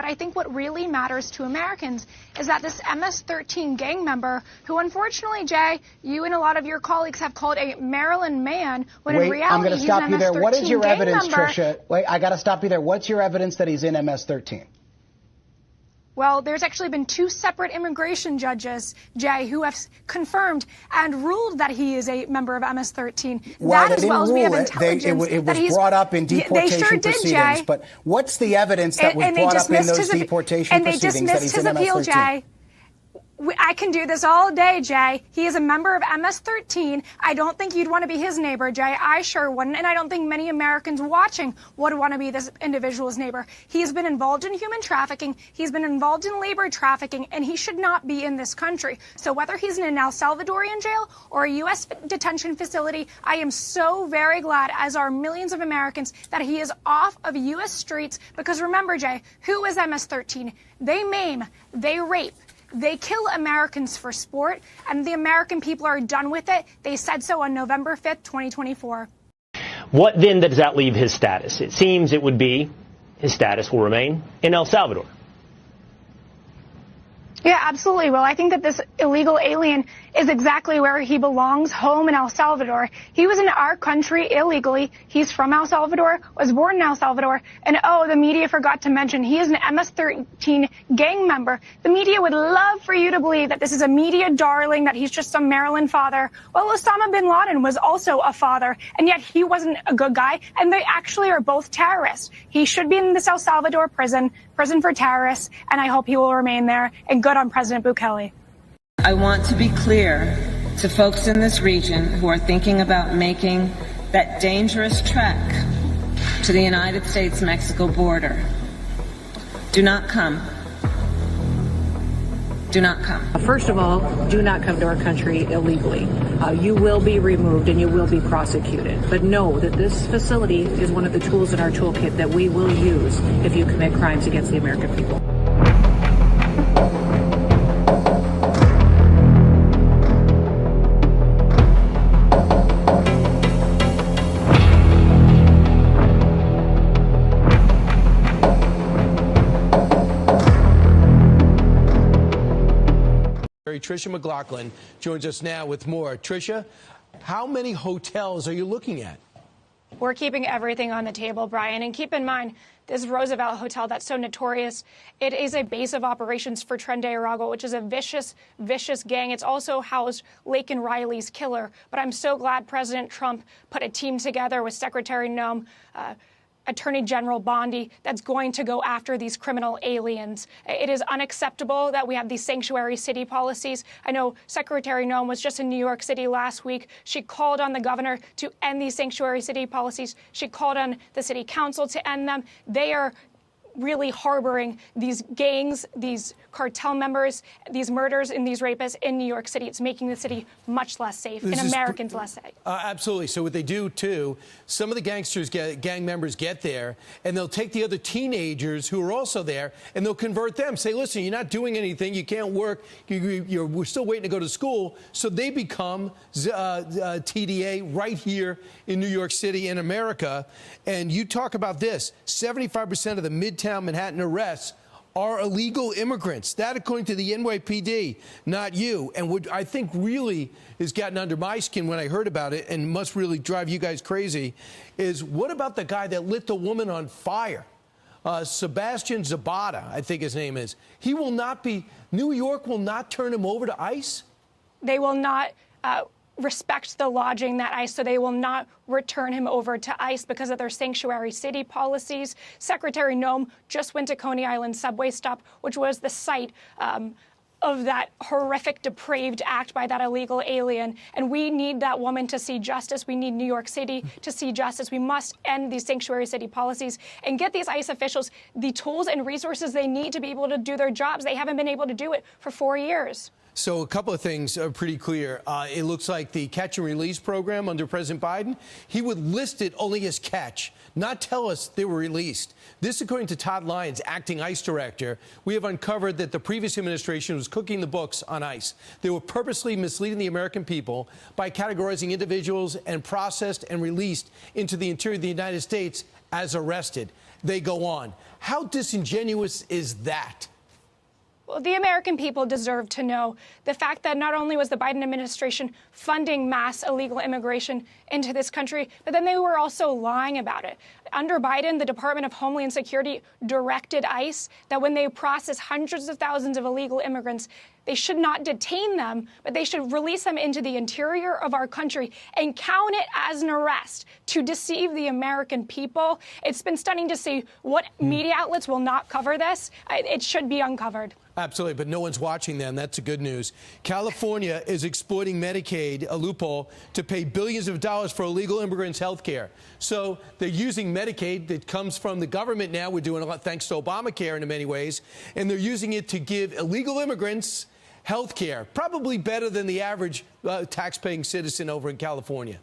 I think what really matters to Americans is that this MS-13 gang member, who unfortunately, Jay, you and a lot of your colleagues have called a Maryland man, when in reality he's an MS-13 gang member. I'm going to stop you there. What is your evidence, Tricia? Wait, I got to stop you there. What's your evidence that he's in MS-13? Well, there's actually been 2 separate immigration judges, Jay, who have confirmed and ruled that he is a member of MS-13. Well, that, as well as we have intelligence, it was brought up in deportation proceedings. But what's the evidence that was brought up in those deportation proceedings that he's in MS-13? And they dismissed his appeal, Jay. I can do this all day, Jay. He is a member of MS-13. I don't think you'd want to be his neighbor, Jay. I sure wouldn't. And I don't think many Americans watching would want to be this individual's neighbor. He has been involved in human trafficking. He's been involved in labor trafficking, and he should not be in this country. So whether he's in an El Salvadorian jail or a U.S. detention facility, I am so very glad, as are millions of Americans, that he is off of U.S. streets. Because remember, Jay, who is MS-13? They maim, they rape. They kill Americans for sport, and the American people are done with it. They said so on November 5th, 2024. What then does that leave his status? It seems it would be his status will remain in El Salvador. Yeah, absolutely. Well, I think that this illegal alien is exactly where he belongs, home in El Salvador. He was in our country illegally. He's from El Salvador, was born in El Salvador. And the media forgot to mention he is an MS-13 gang member. The media would love for you to believe that this is a media darling, that he's just some Maryland father. Well, Osama bin Laden was also a father, and yet he wasn't a good guy. And they actually are both terrorists. He should be in this El Salvador prison for terrorists, and I hope he will remain there. And good on President Bukele. I want to be clear to folks in this region who are thinking about making that dangerous trek to the United States-Mexico border. Do not come. Do not come. First of all, do not come to our country illegally. You will be removed and you will be prosecuted. But know that this facility is one of the tools in our toolkit that we will use if you commit crimes against the American people. Tricia McLaughlin joins us now with more. Tricia, how many hotels are you looking at? We're keeping everything on the table, Brian. And keep in mind, this Roosevelt Hotel that's so notorious, it is a base of operations for Tren de Aragua, which is a vicious, vicious gang. It's also housed Laken Riley's killer. But I'm so glad President Trump put a team together with Secretary Noem, Attorney General Bondi, that's going to go after these criminal aliens. It is unacceptable that we have these sanctuary city policies. I know Secretary Noem was just in New York City last week. She called on the governor to end these sanctuary city policies. She called on the city council to end them. They are really harboring these gangs, these cartel members, these murders and these rapists in New York City. It's making the city much less safe and Americans less safe. Absolutely. So what they do, too, some of the gang members get there, and they'll take the other teenagers who are also there, and they'll convert them. Say, listen, you're not doing anything. You can't work. We're still waiting to go to school. So they become TDA right here in New York City in America. And you talk about this, 75% of the Midtown Manhattan arrests are illegal immigrants. That, according to the NYPD, not you. And what I think really has gotten under my skin when I heard about it, and must really drive you guys crazy, is what about the guy that lit the woman on fire? Sebastian Zapata, I think his name is. He will not be, New York will not turn him over to ICE? They will not respect the lodging that ICE, so they will not return him over to ICE because of their sanctuary city policies. Secretary Noem just went to Coney Island subway stop, which was the site of that horrific, depraved act by that illegal alien. And we need that woman to see justice. We need New York City to see justice. We must end these sanctuary city policies and get these ICE officials the tools and resources they need to be able to do their jobs. They haven't been able to do it for 4 years. So a couple of things are pretty clear. It looks like the catch and release program under President Biden, he would list it only as catch, not tell us they were released. This, according to Todd Lyons, acting ICE director, we have uncovered that the previous administration was cooking the books on ICE. They were purposely misleading the American people by categorizing individuals and processed and released into the interior of the United States as arrested. they go on. How disingenuous is that? Well, the American people deserve to know the fact that not only was the Biden administration funding mass illegal immigration into this country, but then they were also lying about it. Under Biden, the Department of Homeland Security directed ICE that when they process hundreds of thousands of illegal immigrants, they should not detain them, but they should release them into the interior of our country and count it as an arrest to deceive the American people. It's been stunning to see what media outlets will not cover this. It should be uncovered. Absolutely, but no one's watching them. That's the good news. California is exploiting Medicaid, a loophole, to pay billions of dollars for illegal immigrants' health care. So they're using Medicaid that comes from the government now. We're doing a lot thanks to Obamacare in many ways. And they're using it to give illegal immigrants health care, probably better than the average tax-paying citizen over in California.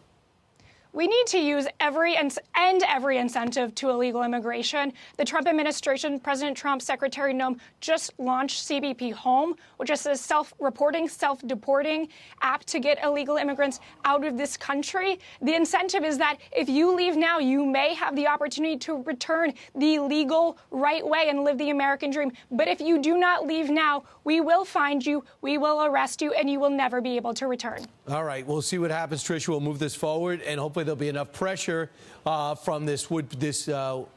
We need to use every incentive to illegal immigration. The Trump administration, President Trump's Secretary Noem, just launched CBP Home, which is a self-reporting, self-deporting app to get illegal immigrants out of this country. The incentive is that if you leave now, you may have the opportunity to return the legal right way and live the American dream. But if you do not leave now, we will find you, we will arrest you, and you will never be able to return. All right, we'll see what happens, Tricia. We'll move this forward, and hopefully there'll be enough pressure from this kill.